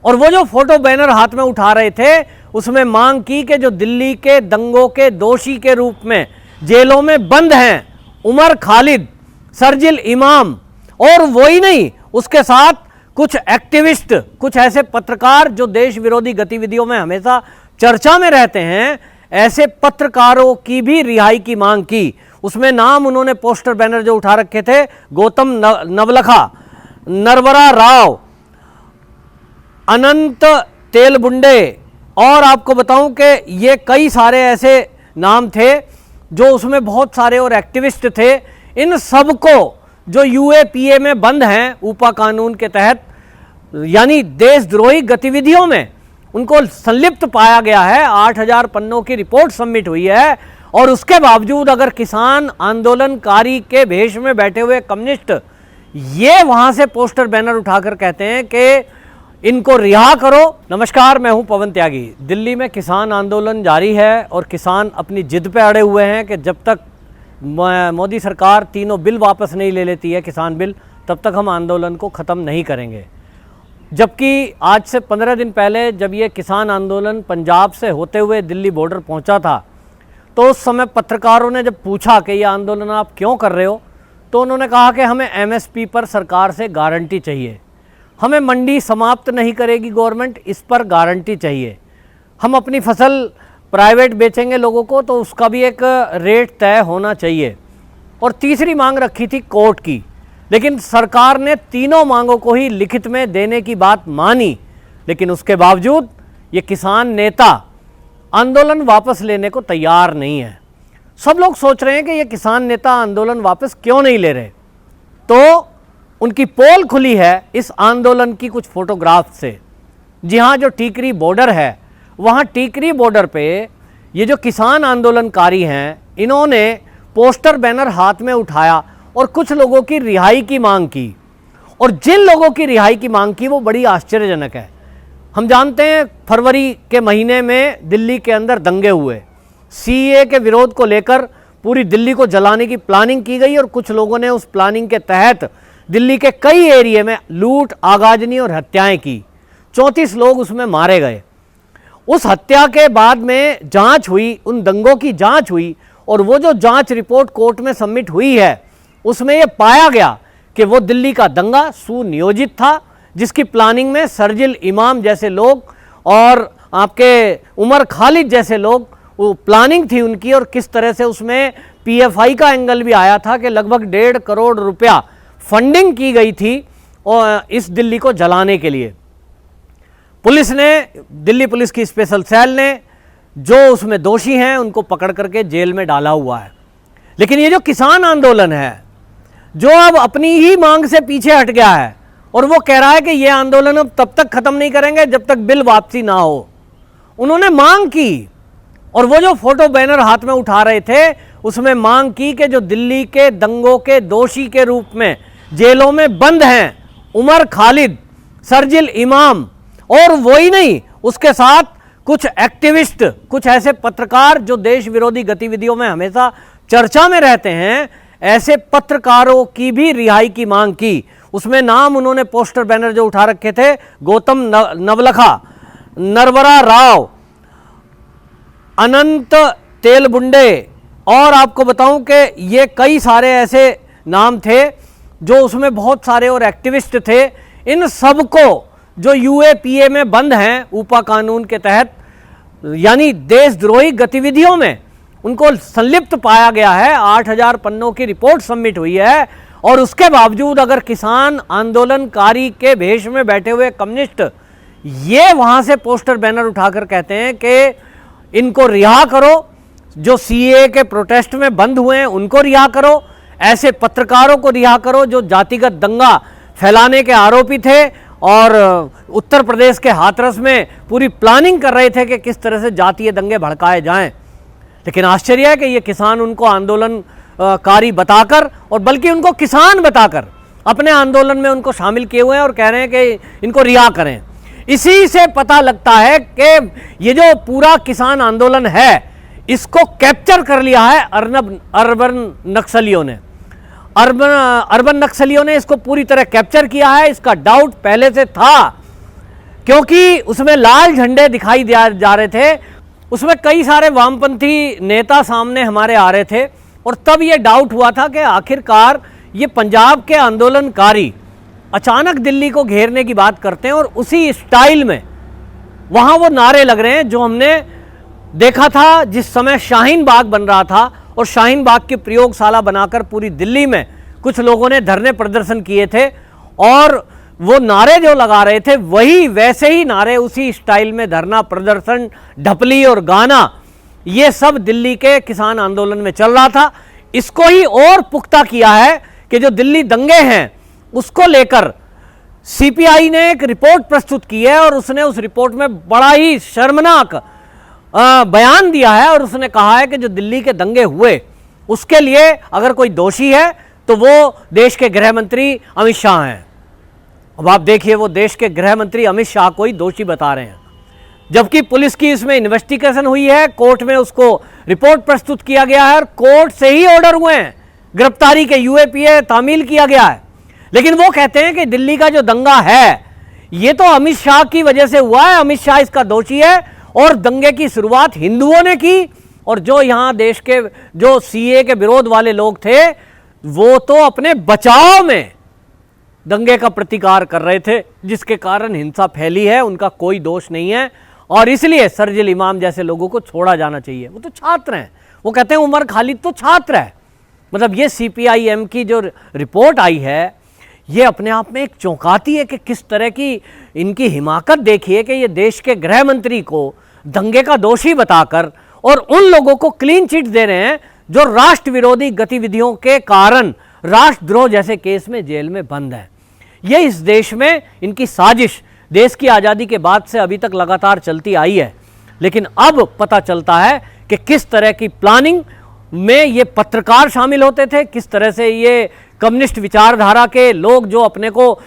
और वो जो फोटो बैनर हाथ में उठा रहे थे उसमें मांग की कि जो दिल्ली के दंगों के दोषी के रूप में जेलों में बंद हैं उमर खालिद, शर्जिल इमाम, और वही नहीं उसके साथ कुछ एक्टिविस्ट, कुछ ऐसे पत्रकार जो देश विरोधी गतिविधियों में हमेशा चर्चा में रहते हैं, ऐसे पत्रकारों की भी रिहाई की मांग की। उसमें नाम उन्होंने पोस्टर बैनर जो उठा रखे थे, गौतम नवलखा, नरवरा राव, अनंत तेलबुंडे, और आपको बताऊं कि ये कई सारे ऐसे नाम थे जो उसमें बहुत सारे और एक्टिविस्ट थे। इन सबको जो यूएपीए में बंद हैं ऊपा कानून के तहत, यानी देशद्रोही गतिविधियों में उनको संलिप्त पाया गया है। 8000 पन्नों की रिपोर्ट सबमिट हुई है और उसके बावजूद अगर किसान आंदोलनकारी के भेष में बैठे हुए कम्युनिस्ट ये वहां से पोस्टर बैनर उठाकर कहते हैं कि इनको रिहा करो। नमस्कार, मैं हूं पवन त्यागी। दिल्ली में किसान आंदोलन जारी है और किसान अपनी जिद पे अड़े हुए हैं कि जब तक मोदी सरकार तीनों बिल वापस नहीं ले लेती है, किसान बिल, तब तक हम आंदोलन को ख़त्म नहीं करेंगे। जबकि आज से 15 दिन पहले जब ये किसान आंदोलन पंजाब से होते हुए दिल्ली बॉर्डर पहुंचा था, तो उस समय पत्रकारों ने जब पूछा कि ये आंदोलन आप क्यों कर रहे हो, तो उन्होंने कहा कि हमें एमएसपी पर सरकार से गारंटी चाहिए, हमें मंडी समाप्त नहीं करेगी गवर्नमेंट, इस पर गारंटी चाहिए, हम अपनी फसल प्राइवेट बेचेंगे लोगों को तो उसका भी एक रेट तय होना चाहिए। और तीसरी मांग रखी थी कोर्ट की, लेकिन सरकार ने तीनों मांगों को ही लिखित में देने की बात मानी। लेकिन उसके बावजूद ये किसान नेता आंदोलन वापस लेने को तैयार नहीं है। सब लोग सोच रहे हैं कि ये किसान नेता आंदोलन वापस क्यों नहीं ले रहे, तो उनकी पोल खुली है इस आंदोलन की कुछ फोटोग्राफ से। जी हाँ, जो टीकरी बॉर्डर है, वहाँ टीकरी बॉर्डर पे ये जो किसान आंदोलनकारी हैं, इन्होंने पोस्टर बैनर हाथ में उठाया और कुछ लोगों की रिहाई की मांग की। और जिन लोगों की रिहाई की मांग की वो बड़ी आश्चर्यजनक है। हम जानते हैं फरवरी के महीने में दिल्ली के अंदर दंगे हुए, सीए के विरोध को लेकर पूरी दिल्ली को जलाने की प्लानिंग की गई और कुछ लोगों ने उस प्लानिंग के तहत दिल्ली के कई एरिया में लूट, आगाजनी और हत्याएं की। 34 लोग उसमें मारे गए। उस हत्या के बाद में जांच हुई, उन दंगों की जांच हुई, और वो जो जांच रिपोर्ट कोर्ट में सबमिट हुई है उसमें ये पाया गया कि वो दिल्ली का दंगा सुनियोजित था, जिसकी प्लानिंग में शर्जिल इमाम जैसे लोग और आपके उमर खालिद जैसे लोग, वो प्लानिंग थी उनकी। और किस तरह से उसमें पीएफआई का एंगल भी आया था कि लगभग 1.5 करोड़ रुपया फंडिंग की गई थी और इस दिल्ली को जलाने के लिए। पुलिस ने, दिल्ली पुलिस की स्पेशल सेल ने जो उसमें दोषी हैं उनको पकड़ करके जेल में डाला हुआ है। लेकिन ये जो किसान आंदोलन है, जो अब अपनी ही मांग से पीछे हट गया है और वो कह रहा है कि ये आंदोलन अब तब तक खत्म नहीं करेंगे जब तक बिल वापसी ना हो। उन्होंने मांग की और वो जो फोटो बैनर हाथ में उठा रहे थे उसमें मांग की कि जो दिल्ली के दंगों के दोषी के रूप में जेलों में बंद हैं उमर खालिद, शर्जिल इमाम, और वही नहीं उसके साथ कुछ एक्टिविस्ट, कुछ ऐसे पत्रकार जो देश विरोधी गतिविधियों में हमेशा चर्चा में रहते हैं, ऐसे पत्रकारों की भी रिहाई की मांग की। उसमें नाम उन्होंने पोस्टर बैनर जो उठा रखे थे, गौतम नवलखा, नरवरा राव, अनंत तेलबुंडे, और आपको बताऊं कि ये कई सारे ऐसे नाम थे जो उसमें बहुत सारे और एक्टिविस्ट थे। इन सबको जो यूएपीए में बंद हैं ऊपा कानून के तहत, यानी देशद्रोही गतिविधियों में उनको संलिप्त पाया गया है। 8000 पन्नों की रिपोर्ट सबमिट हुई है और उसके बावजूद अगर किसान आंदोलनकारी के भेष में बैठे हुए कम्युनिस्ट ये वहां से पोस्टर बैनर उठाकर कहते हैं कि इनको रिहा करो, जो सीए के प्रोटेस्ट में बंद हुए हैं उनको रिहा करो, ऐसे पत्रकारों को रिहा करो जो जातिगत दंगा फैलाने के आरोपी थे और उत्तर प्रदेश के हाथरस में पूरी प्लानिंग कर रहे थे कि किस तरह से जातीय दंगे भड़काए जाएं। लेकिन आश्चर्य है कि ये किसान उनको आंदोलनकारी बताकर, और बल्कि उनको किसान बताकर अपने आंदोलन में उनको शामिल किए हुए हैं और कह रहे हैं कि इनको रिहा करें। इसी से पता लगता है कि ये जो पूरा किसान आंदोलन है इसको कैप्चर कर लिया है अर्बन नक्सलियों ने। अर्बन नक्सलियों ने इसको पूरी तरह कैप्चर किया है। इसका डाउट पहले से था क्योंकि उसमें लाल झंडे दिखाई जा रहे थे, उसमें कई सारे वामपंथी नेता सामने हमारे आ रहे थे, और तब ये डाउट हुआ था कि आखिरकार ये पंजाब के आंदोलनकारी अचानक दिल्ली को घेरने की बात करते हैं और उसी स्टाइल में वहाँ वो नारे लग रहे हैं जो हमने देखा था जिस समय शाहीन बाग बन रहा था, और शाहीन बाग की प्रयोगशाला बनाकर पूरी दिल्ली में कुछ लोगों ने धरने प्रदर्शन किए थे, और वो नारे जो लगा रहे थे वही वैसे ही नारे उसी स्टाइल में धरना प्रदर्शन, ढपली और गाना, ये सब दिल्ली के किसान आंदोलन में चल रहा था। इसको ही और पुख्ता किया है कि जो दिल्ली दंगे हैं उसको लेकर सीपीआई ने एक रिपोर्ट प्रस्तुत की है, और उसने उस रिपोर्ट में बड़ा ही शर्मनाक बयान दिया है, और उसने कहा है कि जो दिल्ली के दंगे हुए उसके लिए अगर कोई दोषी है तो वो देश के गृह मंत्री अमित शाह हैं। अब आप देखिए, वो देश के गृह मंत्री अमित शाह को ही दोषी बता रहे हैं, जबकि पुलिस की इसमें इन्वेस्टिगेशन हुई है, कोर्ट में उसको रिपोर्ट प्रस्तुत किया गया है, और कोर्ट से ही ऑर्डर हुए हैं, गिरफ्तारी के यूएपीए तामील किया गया है। लेकिन वो कहते हैं कि दिल्ली का जो दंगा है ये तो अमित शाह की वजह से हुआ है, अमित शाह इसका दोषी है, और दंगे की शुरुआत हिंदुओं ने की, और जो यहां देश के जो सीए के विरोध वाले लोग थे वो तो अपने बचाव में दंगे का प्रतिकार कर रहे थे, जिसके कारण हिंसा फैली है। उनका कोई दोष नहीं है, और इसलिए शरजील इमाम जैसे लोगों को छोड़ा जाना चाहिए। वो तो छात्र हैं, वो कहते हैं उमर खालिद तो छात्र है। मतलब ये सीपीआईएम की जो रिपोर्ट आई है ये अपने आप में एक चौंकाती है कि किस तरह की इनकी हिमाकत देखिए कि ये देश के गृह मंत्री को दंगे का दोषी बताकर और उन लोगों को क्लीन चिट दे रहे हैं जो राष्ट्र विरोधी गतिविधियों के कारण राष्ट्रद्रोह जैसे केस में जेल में बंद है। ये इस देश में इनकी साजिश देश की आज़ादी के बाद से अभी तक लगातार चलती आई है, लेकिन अब पता चलता है कि किस तरह की प्लानिंग में ये पत्रकार शामिल होते थे, किस तरह से ये कम्युनिस्ट विचारधारा के लोग जो अपने को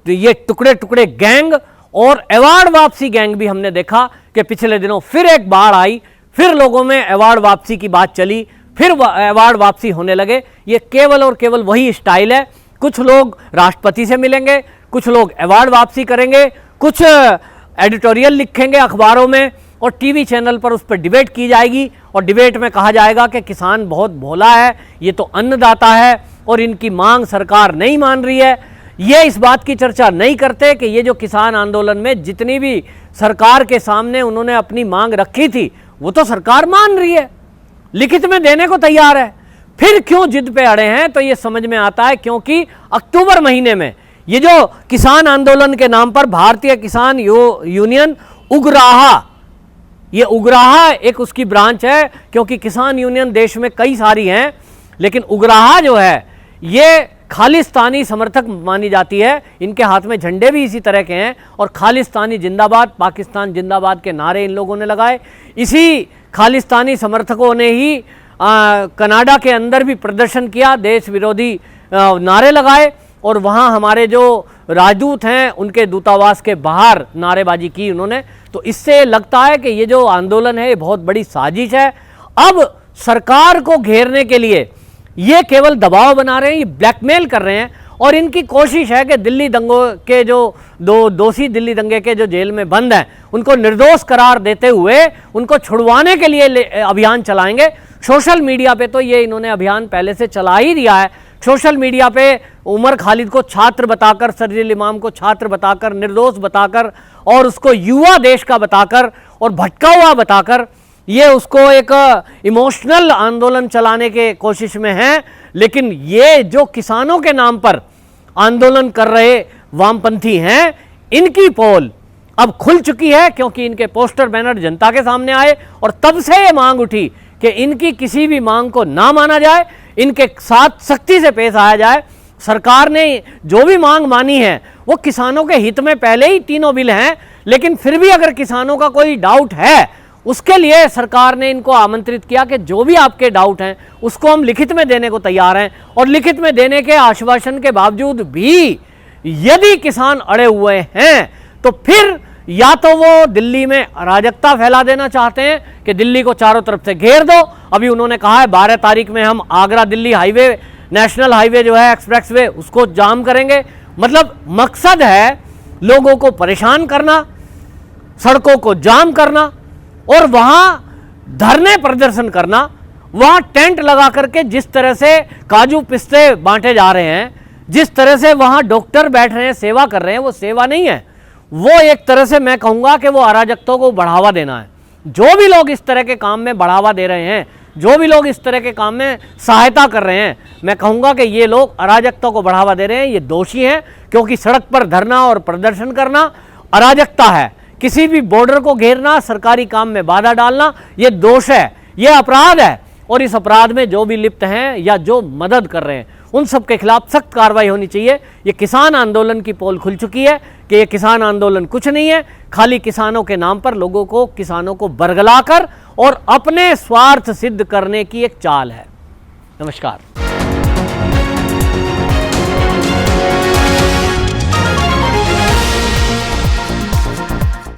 ये टुकड़े टुकड़े गैंग और अवार्ड वापसी गैंग भी हमने देखा कि पिछले दिनों फिर एक बाढ़ आई, फिर लोगों में अवार्ड वापसी की बात चली, फिर अवार्ड वापसी होने लगे। ये केवल और केवल वही स्टाइल है। कुछ लोग राष्ट्रपति से मिलेंगे, कुछ लोग अवार्ड वापसी करेंगे, कुछ एडिटोरियल लिखेंगे अखबारों में और टीवी चैनल पर उस पर डिबेट की जाएगी, और डिबेट में कहा जाएगा कि किसान बहुत भोला है, ये तो अन्नदाता है और इनकी मांग सरकार नहीं मान रही है। ये इस बात की चर्चा नहीं करते कि ये जो किसान आंदोलन में जितनी भी सरकार के सामने उन्होंने अपनी मांग रखी थी वो तो सरकार मान रही है, लिखित में देने को तैयार है, फिर क्यों जिद पे अड़े हैं? तो ये समझ में आता है क्योंकि अक्टूबर महीने में ये जो किसान आंदोलन के नाम पर भारतीय किसान यूनियन उग्राहा, ये उग्राहा एक उसकी ब्रांच है, क्योंकि किसान यूनियन देश में कई सारी हैं, लेकिन उग्राहा जो है ये खालिस्तानी समर्थक मानी जाती है। इनके हाथ में झंडे भी इसी तरह के हैं और खालिस्तानी जिंदाबाद, पाकिस्तान जिंदाबाद के नारे इन लोगों ने लगाए। इसी खालिस्तानी समर्थकों ने ही कनाडा के अंदर भी प्रदर्शन किया, देश विरोधी नारे लगाए, और वहाँ हमारे जो राजदूत हैं उनके दूतावास के बाहर नारेबाजी की उन्होंने। तो इससे लगता है कि ये जो आंदोलन है ये बहुत बड़ी साजिश है। अब सरकार को घेरने के लिए ये केवल दबाव बना रहे हैं, ये ब्लैकमेल कर रहे हैं, और इनकी कोशिश है कि दिल्ली दंगों के जो दो दोषी दिल्ली दंगे के जो जेल में बंद हैं उनको निर्दोष करार देते हुए उनको छुड़वाने के लिए अभियान चलाएंगे। सोशल मीडिया पे तो ये इन्होंने अभियान पहले से चला ही दिया है। सोशल मीडिया पे उमर खालिद को छात्र बताकर, शरजील इमाम को छात्र बताकर, निर्दोष बताकर और उसको युवा देश का बताकर और भटका हुआ बताकर ये उसको एक इमोशनल आंदोलन चलाने के कोशिश में हैं। लेकिन ये जो किसानों के नाम पर आंदोलन कर रहे वामपंथी हैं, इनकी पोल अब खुल चुकी है, क्योंकि इनके पोस्टर बैनर जनता के सामने आए और तब से ये मांग उठी कि इनकी किसी भी मांग को ना माना जाए, इनके साथ सख्ती से पेश आया जाए। सरकार ने जो भी मांग मानी है वो किसानों के हित में पहले ही तीनों बिल हैं, लेकिन फिर भी अगर किसानों का कोई डाउट है उसके लिए सरकार ने इनको आमंत्रित किया कि जो भी आपके डाउट हैं उसको हम लिखित में देने को तैयार हैं। और लिखित में देने के आश्वासन के बावजूद भी यदि किसान अड़े हुए हैं तो फिर या तो वो दिल्ली में अराजकता फैला देना चाहते हैं कि दिल्ली को चारों तरफ से घेर दो। अभी उन्होंने कहा है 12 तारीख में हम Agra Delhi highway, national highway जो है एक्सप्रेस वे, उसको जाम करेंगे। मतलब मकसद है लोगों को परेशान करना, सड़कों को जाम करना और वहां धरने प्रदर्शन करना, वहां टेंट लगा करके जिस तरह से काजू पिस्ते बांटे जा रहे हैं, जिस तरह से वहां डॉक्टर बैठ रहे हैं, सेवा कर रहे हैं, वो सेवा नहीं है, वो एक तरह से मैं कहूंगा कि वो अराजकता को बढ़ावा देना है। जो भी लोग इस तरह के काम में बढ़ावा दे रहे हैं, जो भी लोग इस तरह के काम में सहायता कर रहे हैं, मैं कहूंगा कि ये लोग अराजकता को बढ़ावा दे रहे हैं, ये दोषी हैं, क्योंकि सड़क पर धरना और प्रदर्शन करना अराजकता है। किसी भी बॉर्डर को घेरना, सरकारी काम में बाधा डालना, ये दोष है, ये अपराध है। और इस अपराध में जो भी लिप्त हैं या जो मदद कर रहे हैं, उन सब के खिलाफ सख्त कार्रवाई होनी चाहिए। ये किसान आंदोलन की पोल खुल चुकी है कि ये किसान आंदोलन कुछ नहीं है, खाली किसानों के नाम पर लोगों को, किसानों को बरगलाकर और अपने स्वार्थ सिद्ध करने की एक चाल है। नमस्कार।